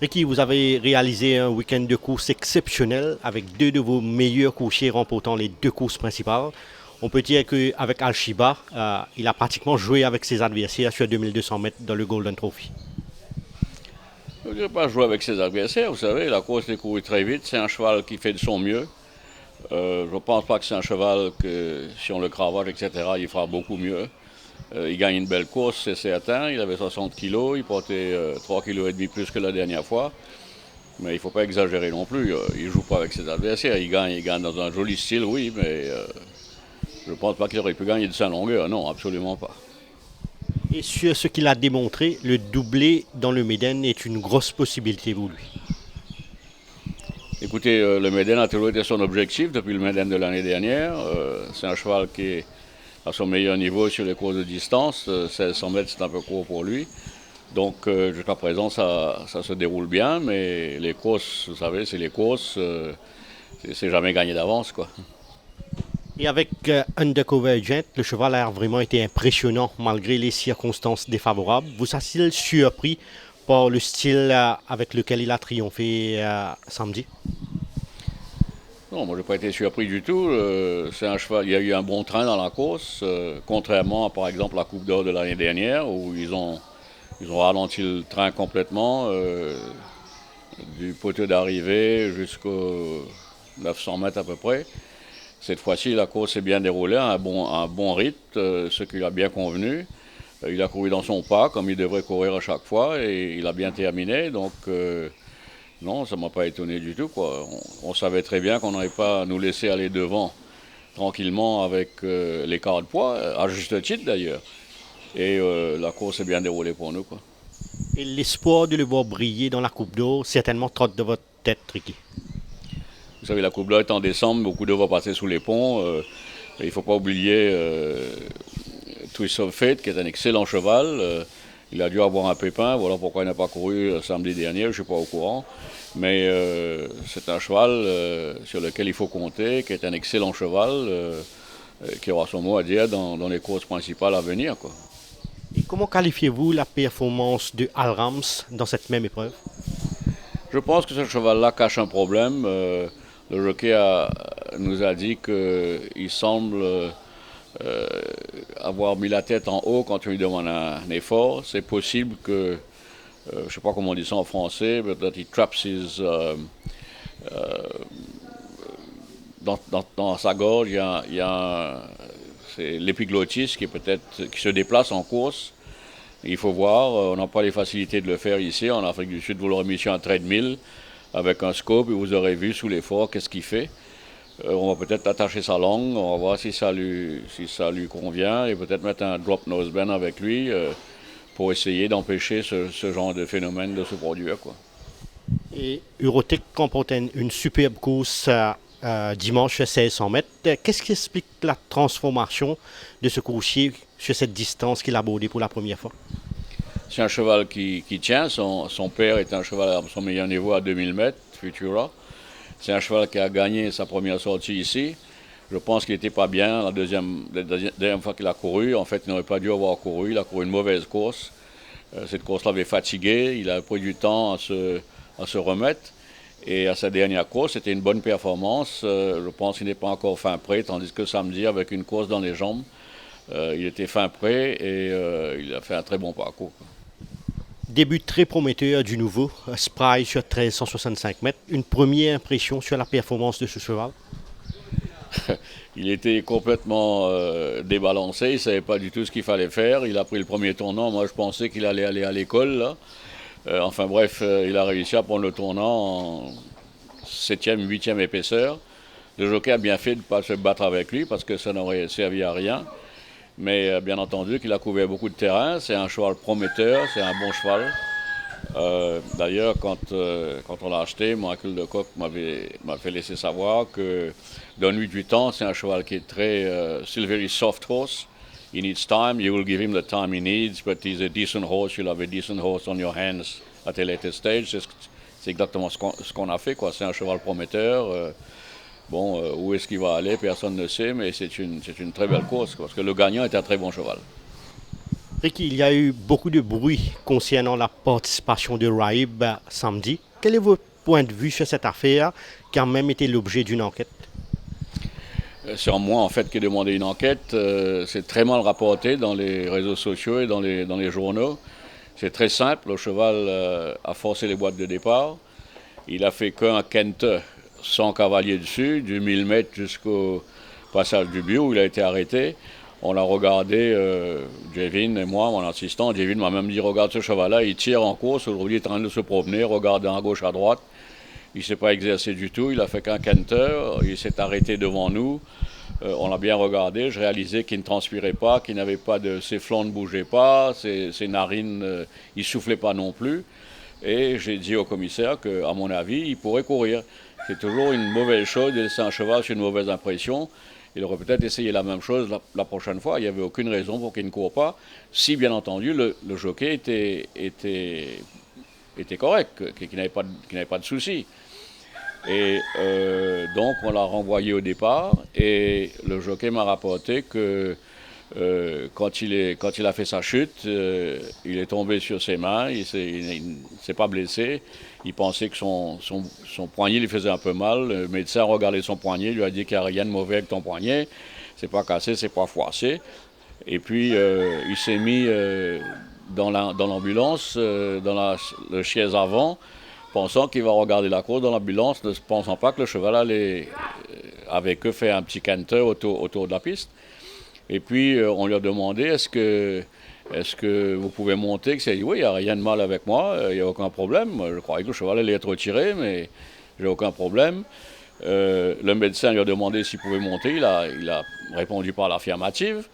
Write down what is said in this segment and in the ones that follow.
Ricky, vous avez réalisé un week-end de course exceptionnel avec deux de vos meilleurs coursiers remportant les deux courses principales. On peut dire qu'avec Al-Shiba, il a pratiquement joué avec ses adversaires sur 2200 mètres dans le Golden Trophy. Je ne dirais pas jouer avec ses adversaires, vous savez, la course est courue très vite, c'est un cheval qui fait de son mieux. Je ne pense pas que c'est un cheval que si on le cravache, etc., il fera beaucoup mieux. Il gagne une belle course, c'est certain, il avait 60 kilos, il portait 3 kilos et demi plus que la dernière fois. Mais il ne faut pas exagérer non plus, il ne joue pas avec ses adversaires, il gagne dans un joli style, oui, mais je ne pense pas qu'il aurait pu gagner de sa longueur, non, absolument pas. Et sur ce qu'il a démontré, le doublé dans le Méden est une grosse possibilité pour lui. Écoutez, le Méden a toujours été son objectif depuis le Méden de l'année dernière. C'est un cheval qui est à son meilleur niveau sur les courses de distance. 1600 mètres, c'est un peu court pour lui. Donc jusqu'à présent, ça se déroule bien, mais les courses, vous savez, c'est les courses, c'est jamais gagné d'avance, quoi. Et avec Undercover Agent, le cheval a vraiment été impressionnant malgré les circonstances défavorables. Vous a-t-il surpris par le style avec lequel il a triomphé samedi? Non, moi, j'ai pas été surpris du tout. C'est un cheval, il y a eu un bon train dans la course, contrairement à, par exemple, la Coupe d'Or de l'année dernière, où ils ont ralenti le train complètement, du poteau d'arrivée jusqu'aux 900 mètres à peu près. Cette fois-ci, la course s'est bien déroulée, un bon rythme, ce qui lui a bien convenu. Il a couru dans son pas, comme il devrait courir à chaque fois, et il a bien terminé. Donc, non, ça ne m'a pas étonné du tout, quoi. On savait très bien qu'on n'allait pas nous laisser aller devant tranquillement avec l'écart de poids, à juste titre d'ailleurs. Et la course s'est bien déroulée pour nous, quoi. Et l'espoir de le voir briller dans la Coupe d'Or certainement trotte de votre tête, Ricky. Vous savez, la Coupe d'Or est en décembre, beaucoup d'eau va passer sous les ponts. Il ne faut pas oublier Twist of Fate, qui est un excellent cheval. Il a dû avoir un pépin, voilà pourquoi il n'a pas couru samedi dernier, je ne suis pas au courant. Mais c'est un cheval sur lequel il faut compter, qui est un excellent cheval, qui aura son mot à dire dans les courses principales à venir, quoi. Et comment qualifiez-vous la performance de Al Rams dans cette même épreuve? Je pense que ce cheval-là cache un problème. Le jockey nous a dit qu'il semble avoir mis la tête en haut quand on lui demande un effort. C'est possible que, je ne sais pas comment on dit ça en français, but that he traps his, dans sa gorge, il y a c'est l'épiglottis qui est peut-être qui se déplace en course. Il faut voir, on n'a pas les facilités de le faire ici. En Afrique du Sud, vous l'aurez mis sur un treadmill avec un scope et vous aurez vu sous l'effort qu'est-ce qu'il fait. On va peut-être attacher sa langue, on va voir si ça lui convient et peut-être mettre un drop nose bend avec lui pour essayer d'empêcher ce genre de phénomène de se produire, quoi. Et Eurotech comporte une superbe course dimanche à 1600 mètres. Qu'est-ce qui explique la transformation de ce coursier sur cette distance qu'il a abordée pour la première fois? C'est un cheval qui tient. Son père est un cheval à son meilleur niveau à 2000 mètres, Futura. C'est un cheval qui a gagné sa première sortie ici. Je pense qu'il n'était pas bien la deuxième fois qu'il a couru. En fait, il n'aurait pas dû avoir couru. Il a couru une mauvaise course. Cette course l'avait fatigué. Il a pris du temps à se remettre. Et à sa dernière course, c'était une bonne performance. Je pense qu'il n'est pas encore fin prêt, tandis que samedi, avec une course dans les jambes, il était fin prêt et il a fait un très bon parcours. Début très prometteur du nouveau, Spry sur 1365 mètres. Une première impression sur la performance de ce cheval? Il était complètement débalancé, il ne savait pas du tout ce qu'il fallait faire. Il a pris le premier tournant. Moi, je pensais qu'il allait aller à l'école, là. Enfin bref, il a réussi à prendre le tournant en septième, huitième épaisseur. Le jockey a bien fait de ne pas se battre avec lui parce que ça n'aurait servi à rien. Mais bien entendu qu'il a couvert beaucoup de terrain. C'est un cheval prometteur, c'est un bon cheval. D'ailleurs, quand on l'a acheté, Michael Lecoq m'a fait laisser savoir que donne-lui du temps. C'est un cheval qui est très still very soft horse. He needs time. You will give him the time he needs, but he's a decent horse. You'll have a decent horse on your hands at a later stage. C'est exactement ce qu'on a fait, quoi. C'est un cheval prometteur. Bon, où est-ce qu'il va aller, personne ne sait, mais c'est une très belle course, parce que le gagnant est un très bon cheval. Ricky, il y a eu beaucoup de bruit concernant la participation de Raib samedi. Quel est votre point de vue sur cette affaire qui a même été l'objet d'une enquête? C'est en moi en fait qui ai demandé une enquête. C'est très mal rapporté dans les réseaux sociaux et dans les journaux. C'est très simple, le cheval a forcé les boîtes de départ. Il a fait qu'un quinte sans cavalier dessus, du 1000 mètres jusqu'au passage du but où il a été arrêté. On l'a regardé, Jevin et moi, mon assistant. Jevin m'a même dit, regarde ce cheval-là, il tire en course, aujourd'hui il est en train de se promener, regarde à gauche, à droite. Il ne s'est pas exercé du tout, il a fait qu'un canter, il s'est arrêté devant nous. On l'a bien regardé, je réalisais qu'il ne transpirait pas, qu'il n'avait pas de... Ses flancs ne bougeaient pas, ses narines, il ne soufflait pas non plus. Et j'ai dit au commissaire qu'à mon avis, il pourrait courir. C'est toujours une mauvaise chose de laisser un cheval sur une mauvaise impression. Il aurait peut-être essayé la même chose la prochaine fois. Il n'y avait aucune raison pour qu'il ne court pas, si bien entendu le jockey était correct, qu'il n'avait pas de soucis. Et donc on l'a renvoyé au départ et le jockey m'a rapporté que quand il a fait sa chute, il est tombé sur ses mains, il ne s'est pas blessé. Il pensait que son poignet lui faisait un peu mal. Le médecin a regardé son poignet, lui a dit qu'il n'y a rien de mauvais avec ton poignet. C'est pas cassé, c'est pas froissé. Et puis il s'est mis dans l'ambulance, dans le chaise avant, pensant qu'il va regarder la course dans l'ambulance, ne pensant pas que le cheval avait que fait un petit canter autour de la piste. Et puis on lui a demandé est-ce que vous pouvez monter? Il a dit oui, il n'y a rien de mal avec moi, il n'y a aucun problème. Je croyais que le cheval allait être retiré, mais j'ai aucun problème. Le médecin lui a demandé s'il pouvait monter, il a répondu par l'affirmative.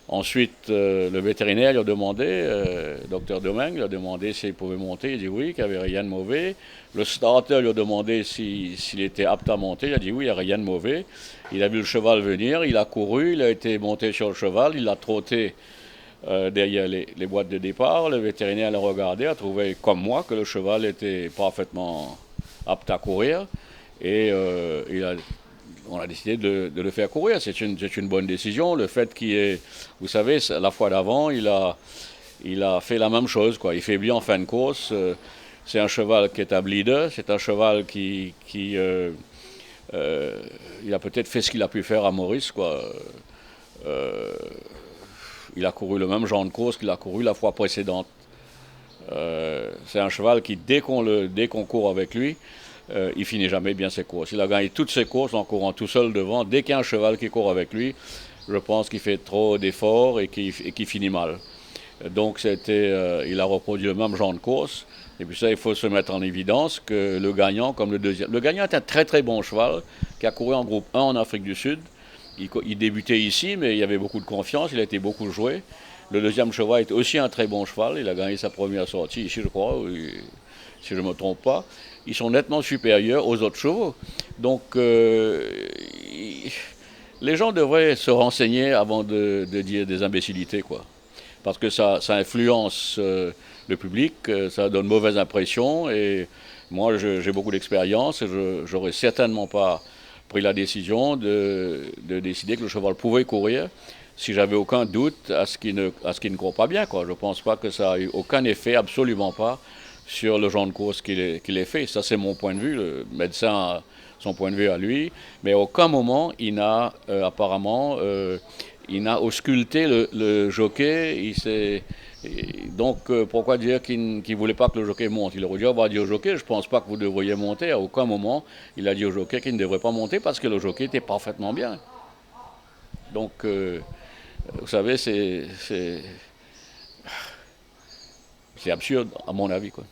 Ensuite, le vétérinaire lui a demandé, docteur Domingue, lui a demandé s'il pouvait monter. Il a dit oui, qu'il n'y avait rien de mauvais. Le starter lui a demandé s'il était apte à monter. Il a dit oui, il n'y a rien de mauvais. Il a vu le cheval venir, il a couru, il a été monté sur le cheval, il a trotté derrière les boîtes de départ. Le vétérinaire l'a regardé, a trouvé comme moi que le cheval était parfaitement apte à courir. Et on a décidé de le faire courir. C'est une bonne décision. Le fait qu'il ait, vous savez, la fois d'avant, il a fait la même chose, quoi. Il faiblit en fin de course. C'est un cheval qui est un leader. C'est un cheval il a peut-être fait ce qu'il a pu faire à Maurice, quoi. Il a couru le même genre de course qu'il a couru la fois précédente. C'est un cheval qui, dès qu'on court avec lui, il finit jamais bien ses courses. Il a gagné toutes ses courses en courant tout seul devant. Dès qu'il y a un cheval qui court avec lui, je pense qu'il fait trop d'efforts et qu'il finit mal. Donc il a reproduit le même genre de course. Et puis ça, il faut se mettre en évidence que le gagnant, comme le deuxième... Le gagnant est un très très bon cheval qui a couru en groupe 1 en Afrique du Sud. Il débutait ici, mais il y avait beaucoup de confiance, il a été beaucoup joué. Le deuxième cheval est aussi un très bon cheval. Il a gagné sa première sortie ici, je crois, si je ne me trompe pas. Ils sont nettement supérieurs aux autres chevaux. Donc, les gens devraient se renseigner avant de dire des imbécilités, quoi. Parce que ça influence le public, ça donne mauvaise impression. Et moi, j'ai beaucoup d'expérience et je n'aurais certainement pas pris la décision de décider que le cheval pouvait courir si j'avais aucun doute à ce qu'il ne court pas bien, quoi. Je ne pense pas que ça a eu aucun effet, absolument pas, sur le genre de course qu'il ait fait. Ça, c'est mon point de vue. Le médecin a son point de vue à lui. Mais à aucun moment, il n'a apparemment il n'a ausculté le jockey. Donc, pourquoi dire qu'il ne voulait pas que le jockey monte? Il aurait dû avoir dit au jockey, je ne pense pas que vous devriez monter. À aucun moment, il a dit au jockey qu'il ne devrait pas monter parce que le jockey était parfaitement bien. Donc, vous savez, c'est absurde, à mon avis, quoi.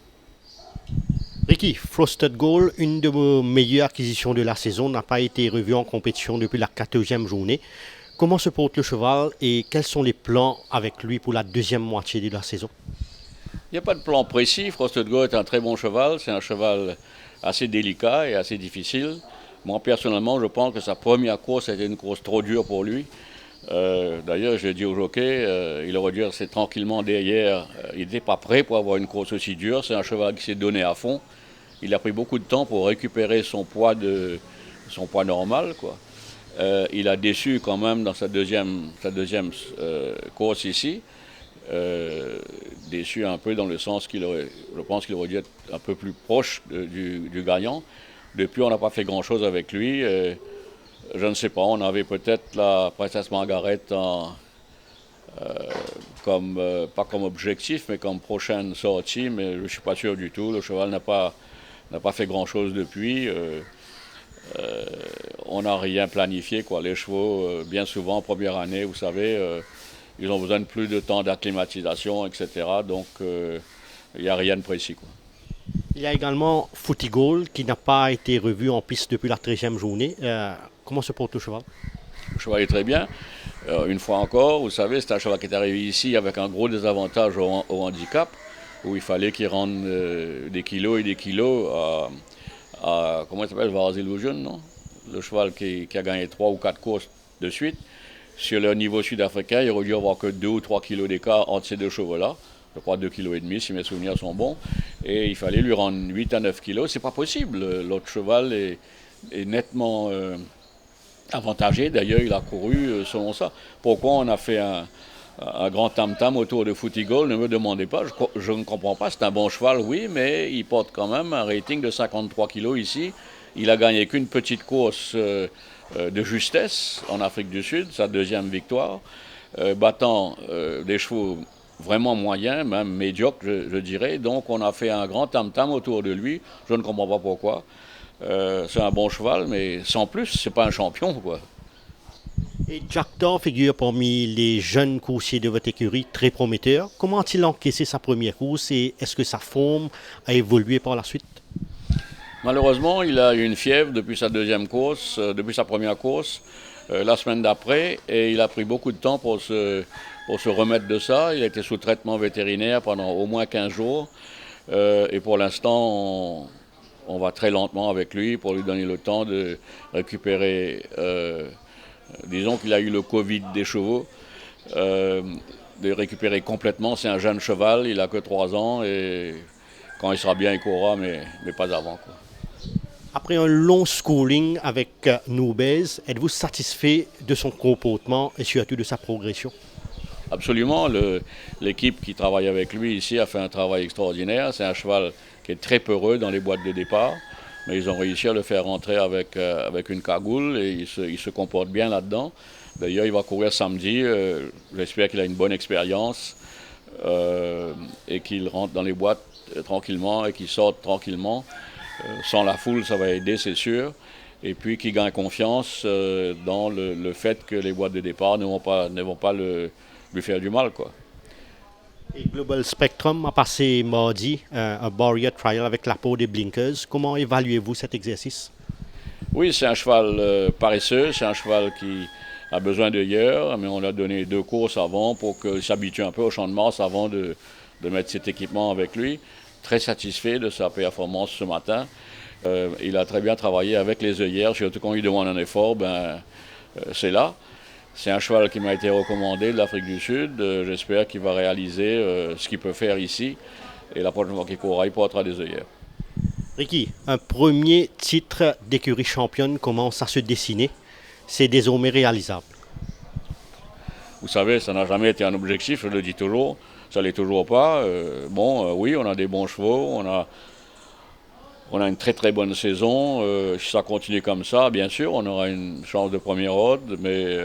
Ricky, Frosted Gold, une de vos meilleures acquisitions de la saison, n'a pas été revue en compétition depuis la 14e journée. Comment se porte le cheval et quels sont les plans avec lui pour la deuxième moitié de la saison? Il n'y a pas de plan précis. Frosted Gold est un très bon cheval. C'est un cheval assez délicat et assez difficile. Moi, personnellement, je pense que sa première course était une course trop dure pour lui. D'ailleurs, j'ai dit au jockey, il aurait dû rester tranquillement derrière. Il n'était pas prêt pour avoir une course aussi dure. C'est un cheval qui s'est donné à fond. Il a pris beaucoup de temps pour récupérer son poids normal, quoi. Il a déçu quand même dans sa deuxième course ici. déçu un peu dans le sens je pense qu'il aurait dû être un peu plus proche du gagnant. Depuis, on n'a pas fait grand-chose avec lui. Je ne sais pas, on avait peut-être la Princesse Margaret pas comme objectif, mais comme prochaine sortie, mais je ne suis pas sûr du tout. Le cheval n'a pas fait grand-chose depuis. On n'a rien planifié, quoi. Les chevaux, bien souvent, première année, vous savez, ils ont besoin de plus de temps d'acclimatisation, etc. Donc, il n'y a rien de précis, quoi. Il y a également Footy-Goal qui n'a pas été revu en piste depuis la 13e journée. Comment se porte le cheval? Le cheval est très bien. Une fois encore, vous savez, c'est un cheval qui est arrivé ici avec un gros désavantage au handicap, où il fallait qu'il rende des kilos et des kilos comment il s'appelle, Vars Illusion, non? Le cheval qui a gagné 3 ou 4 courses de suite. Sur le niveau sud-africain, il aurait dû avoir que 2 ou 3 kilos d'écart entre ces deux chevaux-là. Je crois 2,5 kg si mes souvenirs sont bons. Et il fallait lui rendre 8 à 9 kilos. C'est pas possible. L'autre cheval est nettement avantagé. D'ailleurs, il a couru selon ça. Pourquoi on a fait un grand tam-tam autour de Footy-Goal? Ne me demandez pas. Je ne comprends pas. C'est un bon cheval, oui, mais il porte quand même un rating de 53 kilos ici. Il a gagné qu'une petite course de justesse en Afrique du Sud, sa deuxième victoire, battant des chevaux vraiment moyens, même médiocres, je dirais. Donc on a fait un grand tam-tam autour de lui. Je ne comprends pas pourquoi. C'est un bon cheval, mais sans plus, c'est pas un champion, quoi. Et Jack Thor figure parmi les jeunes coursiers de votre écurie, très prometteur. Comment a-t-il encaissé sa première course et est-ce que sa forme a évolué par la suite? Malheureusement, il a eu une fièvre depuis sa deuxième course, depuis sa première course, la semaine d'après, et il a pris beaucoup de temps pour se remettre de ça. Il a été sous traitement vétérinaire pendant au moins 15 jours, et pour l'instant, on va très lentement avec lui pour lui donner le temps de récupérer. Disons qu'il a eu le Covid des chevaux, de récupérer complètement. C'est un jeune cheval, il a que 3 ans, et quand il sera bien, il courra, mais pas avant, quoi. Après un long schooling avec Nubez, êtes-vous satisfait de son comportement et surtout de sa progression? Absolument. L'équipe qui travaille avec lui ici a fait un travail extraordinaire. C'est un cheval qui est très peureux dans les boîtes de départ, mais ils ont réussi à le faire rentrer avec une cagoule et il se comporte bien là-dedans. D'ailleurs, il va courir samedi. J'espère qu'il a une bonne expérience et qu'il rentre dans les boîtes tranquillement et qu'il sorte tranquillement. Sans la foule, ça va aider, c'est sûr. Et puis qu'il gagne confiance dans le fait que les boîtes de départ ne vont pas lui faire du mal, quoi. Et Global Spectrum a passé mardi un barrier trial avec la peau des blinkers. Comment évaluez-vous cet exercice? Oui, c'est un cheval paresseux, c'est un cheval qui a besoin de heures, mais on lui a donné 2 courses avant pour qu'il s'habitue un peu au champ de Mars avant de mettre cet équipement avec lui. Très satisfait de sa performance ce matin. Il a très bien travaillé avec les œillères, surtout quand il demande un effort, c'est là. C'est un cheval qui m'a été recommandé de l'Afrique du Sud. J'espère qu'il va réaliser ce qu'il peut faire ici. Et la prochaine fois qu'il courra, il portera des œillères. Ricky, un premier titre d'écurie championne commence à se dessiner. C'est désormais réalisable. Vous savez, ça n'a jamais été un objectif, je le dis toujours. Ça ne l'est toujours pas. Oui, on a des bons chevaux, on a une très très bonne saison. Si ça continue comme ça, bien sûr, on aura une chance de premier ordre, mais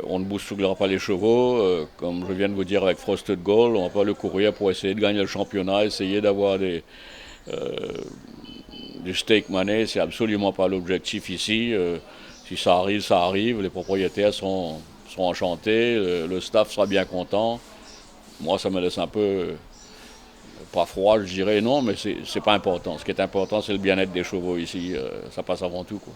on ne bousculera pas les chevaux. Comme je viens de vous dire avec Frosted Gold, on ne va pas le courir pour essayer de gagner le championnat, essayer d'avoir du stake money. C'est absolument pas l'objectif ici. Si ça arrive, ça arrive. Les propriétaires seront enchantés, le staff sera bien content. Moi, ça me laisse un peu, pas froid, je dirais non, mais c'est pas important. Ce qui est important, c'est le bien-être des chevaux ici. Ça passe avant tout, quoi.